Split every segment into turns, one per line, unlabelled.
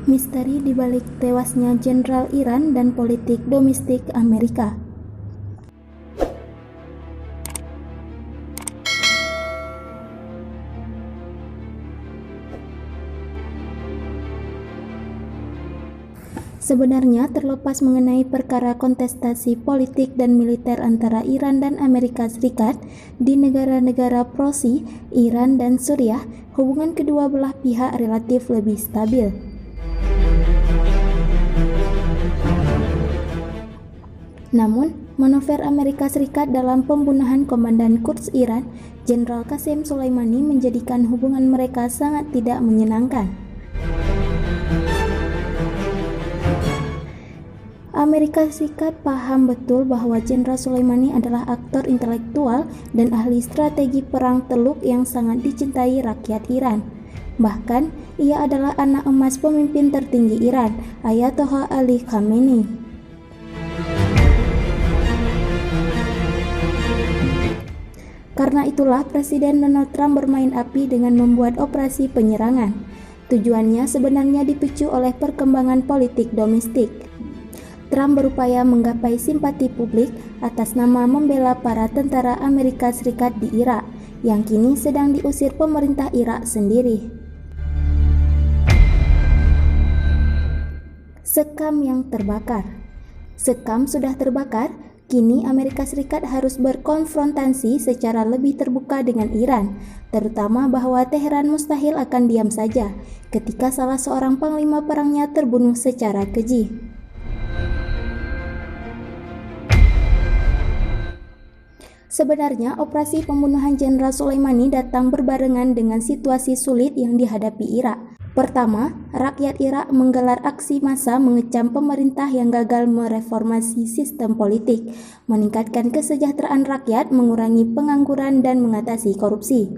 Misteri di balik tewasnya Jenderal Iran dan politik domestik Amerika. Sebenarnya, terlepas mengenai perkara kontestasi politik dan militer antara Iran dan Amerika Serikat di negara-negara proksi, Iran dan Suriah, hubungan kedua belah pihak relatif lebih stabil. Namun, manuver Amerika Serikat dalam pembunuhan Komandan Quds Iran, Jenderal Qasem Soleimani, menjadikan hubungan mereka sangat tidak menyenangkan. Amerika Serikat paham betul bahwa Jenderal Soleimani adalah aktor intelektual dan ahli strategi perang Teluk yang sangat dicintai rakyat Iran. Bahkan, ia adalah anak emas pemimpin tertinggi Iran, Ayatollah Ali Khamenei. Karena itulah Presiden Donald Trump bermain api dengan membuat operasi penyerangan. Tujuannya sebenarnya dipicu oleh perkembangan politik domestik. Trump berupaya menggapai simpati publik atas nama membela para tentara Amerika Serikat di Irak, yang kini sedang diusir pemerintah Irak sendiri. Sekam yang terbakar. Sekam sudah terbakar, kini Amerika Serikat harus berkonfrontasi secara lebih terbuka dengan Iran, terutama bahwa Teheran mustahil akan diam saja ketika salah seorang panglima perangnya terbunuh secara keji. Sebenarnya, operasi pembunuhan Jenderal Soleimani datang berbarengan dengan situasi sulit yang dihadapi Irak. Pertama, rakyat Irak menggelar aksi massa mengecam pemerintah yang gagal mereformasi sistem politik, meningkatkan kesejahteraan rakyat, mengurangi pengangguran, dan mengatasi korupsi.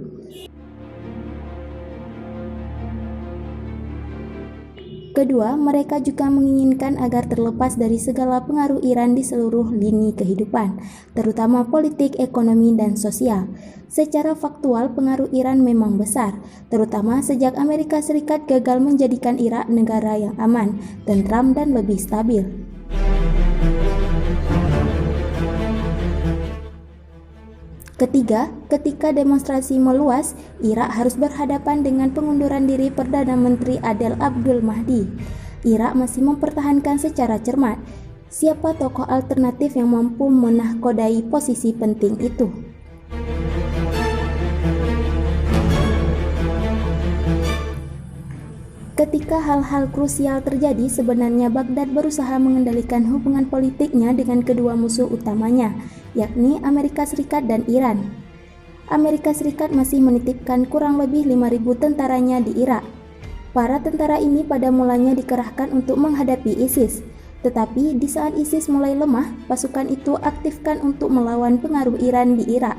Kedua, mereka juga menginginkan agar terlepas dari segala pengaruh Iran di seluruh lini kehidupan, terutama politik, ekonomi, dan sosial. Secara faktual, pengaruh Iran memang besar, terutama sejak Amerika Serikat gagal menjadikan Irak negara yang aman, tentram, dan lebih stabil. Ketiga, ketika demonstrasi meluas, Irak harus berhadapan dengan pengunduran diri Perdana Menteri Adel Abdul Mahdi. Irak masih mempertahankan secara cermat siapa tokoh alternatif yang mampu menahkodai posisi penting itu. Ketika hal-hal krusial terjadi, sebenarnya Baghdad berusaha mengendalikan hubungan politiknya dengan kedua musuh utamanya, yakni Amerika Serikat dan Iran. Amerika Serikat masih menitipkan kurang lebih 5.000 tentaranya di Irak. Para tentara ini pada mulanya dikerahkan untuk menghadapi ISIS, tetapi di saat ISIS mulai lemah, pasukan itu aktifkan untuk melawan pengaruh Iran di Irak.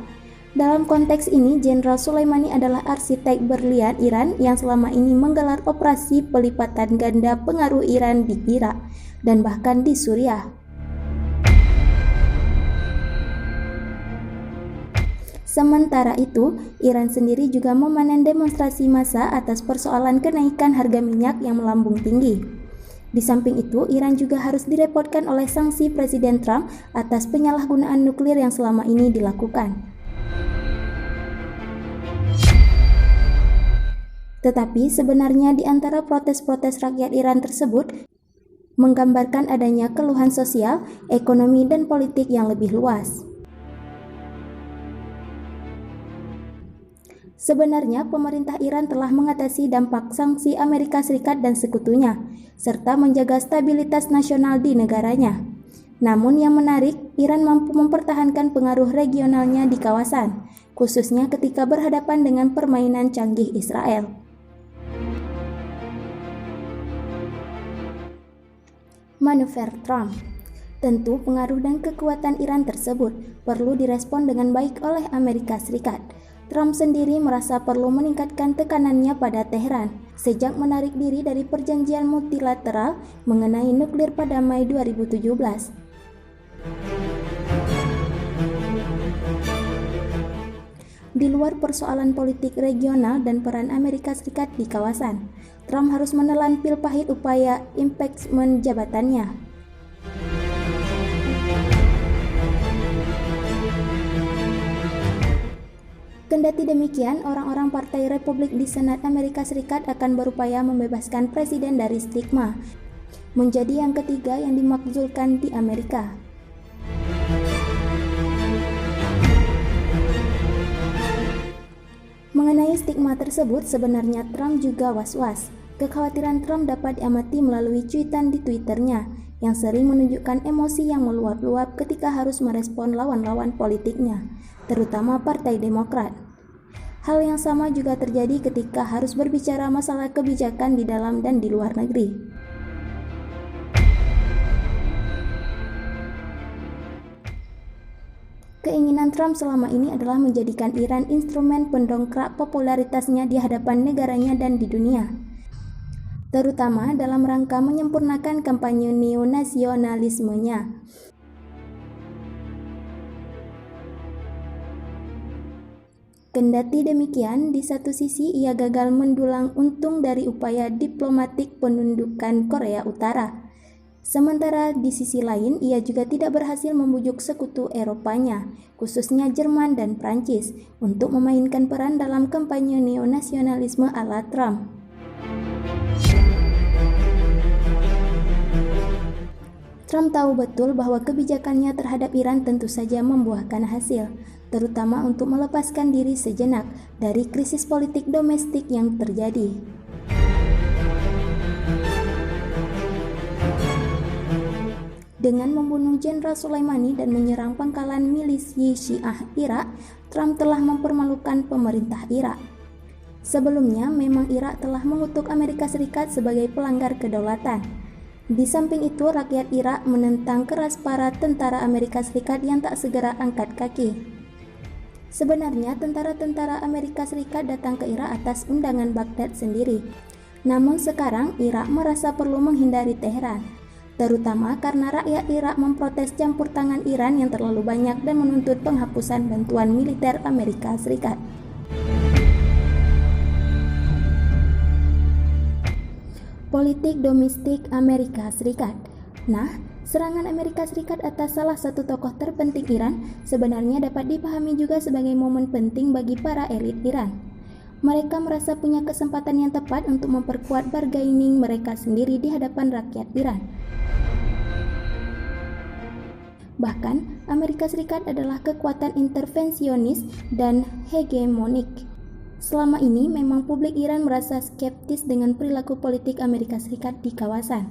Dalam konteks ini, Jenderal Soleimani adalah arsitek berlian Iran yang selama ini menggelar operasi pelipatan ganda pengaruh Iran di Irak dan bahkan di Suriah. Sementara itu, Iran sendiri juga memanen demonstrasi massa atas persoalan kenaikan harga minyak yang melambung tinggi. Di samping itu, Iran juga harus direpotkan oleh sanksi Presiden Trump atas penyalahgunaan nuklir yang selama ini dilakukan. Tetapi sebenarnya di antara protes-protes rakyat Iran tersebut menggambarkan adanya keluhan sosial, ekonomi, dan politik yang lebih luas. Sebenarnya pemerintah Iran telah mengatasi dampak sanksi Amerika Serikat dan sekutunya, serta menjaga stabilitas nasional di negaranya. Namun yang menarik, Iran mampu mempertahankan pengaruh regionalnya di kawasan, khususnya ketika berhadapan dengan permainan canggih Israel. Manuver Trump. Tentu pengaruh dan kekuatan Iran tersebut perlu direspon dengan baik oleh Amerika Serikat. Trump sendiri merasa perlu meningkatkan tekanannya pada Teheran sejak menarik diri dari perjanjian multilateral mengenai nuklir pada Mei 2017. Di luar persoalan politik regional dan peran Amerika Serikat di kawasan, Trump harus menelan pil pahit upaya impeachment jabatannya. Kendati demikian, orang-orang Partai Republik di Senat Amerika Serikat akan berupaya membebaskan presiden dari stigma, menjadi yang ketiga yang dimakzulkan di Amerika. Mengenai stigma tersebut, sebenarnya Trump juga was-was. Kekhawatiran Trump dapat diamati melalui cuitan di Twitternya, yang sering menunjukkan emosi yang meluap-luap ketika harus merespon lawan-lawan politiknya, terutama Partai Demokrat. Hal yang sama juga terjadi ketika harus berbicara masalah kebijakan di dalam dan di luar negeri. Keinginan Trump selama ini adalah menjadikan Iran instrumen pendongkrak popularitasnya di hadapan negaranya dan di dunia, terutama dalam rangka menyempurnakan kampanye neonasionalismenya. Kendati demikian, di satu sisi ia gagal mendulang untung dari upaya diplomatik penundukan Korea Utara. Sementara di sisi lain, ia juga tidak berhasil membujuk sekutu Eropanya, khususnya Jerman dan Prancis, untuk memainkan peran dalam kampanye neonasionalisme ala Trump. Trump tahu betul bahwa kebijakannya terhadap Iran tentu saja membuahkan hasil, terutama untuk melepaskan diri sejenak dari krisis politik domestik yang terjadi. Dengan membunuh Jenderal Soleimani dan menyerang pangkalan milisi Syiah Irak, Trump telah mempermalukan pemerintah Irak. Sebelumnya, memang Irak telah mengutuk Amerika Serikat sebagai pelanggar kedaulatan. Di samping itu, rakyat Irak menentang keras para tentara Amerika Serikat yang tak segera angkat kaki. Sebenarnya, tentara-tentara Amerika Serikat datang ke Irak atas undangan Baghdad sendiri. Namun sekarang, Irak merasa perlu menghindari Teheran, terutama karena rakyat Irak memprotes campur tangan Iran yang terlalu banyak dan menuntut penghapusan bantuan militer Amerika Serikat. Politik domestik Amerika Serikat. Nah, serangan Amerika Serikat atas salah satu tokoh terpenting Iran sebenarnya dapat dipahami juga sebagai momen penting bagi para elit Iran. Mereka merasa punya kesempatan yang tepat untuk memperkuat bargaining mereka sendiri di hadapan rakyat Iran. Bahkan, Amerika Serikat adalah kekuatan intervensionis dan hegemonik. Selama ini, memang publik Iran merasa skeptis dengan perilaku politik Amerika Serikat di kawasan.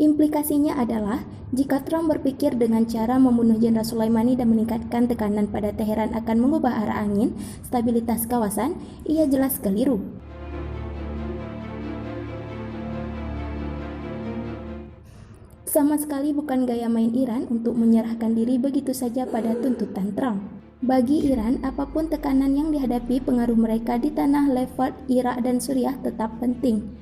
Implikasinya adalah, jika Trump berpikir dengan cara membunuh Jenderal Soleimani dan meningkatkan tekanan pada Teheran akan mengubah arah angin stabilitas kawasan, ia jelas keliru. Sama sekali bukan gaya main Iran untuk menyerahkan diri begitu saja pada tuntutan Trump. Bagi Iran, apapun tekanan yang dihadapi, pengaruh mereka di tanah Levant, Irak, dan Suriah tetap penting.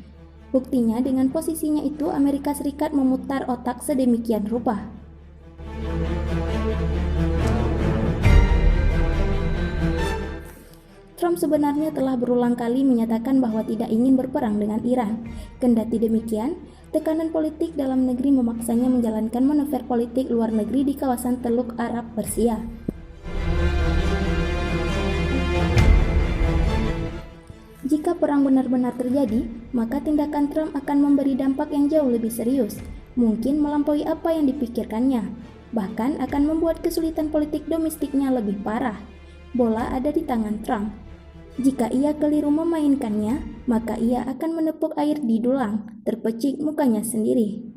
Buktinya, dengan posisinya itu, Amerika Serikat memutar otak sedemikian rupa. Trump sebenarnya telah berulang kali menyatakan bahwa tidak ingin berperang dengan Iran. Kendati demikian, tekanan politik dalam negeri memaksanya menjalankan manuver politik luar negeri di kawasan Teluk Arab Persia. Jika perang benar-benar terjadi, maka tindakan Trump akan memberi dampak yang jauh lebih serius, mungkin melampaui apa yang dipikirkannya, bahkan akan membuat kesulitan politik domestiknya lebih parah. Bola ada di tangan Trump. Jika ia keliru memainkannya, maka ia akan menepuk air di dulang, terpecik mukanya sendiri.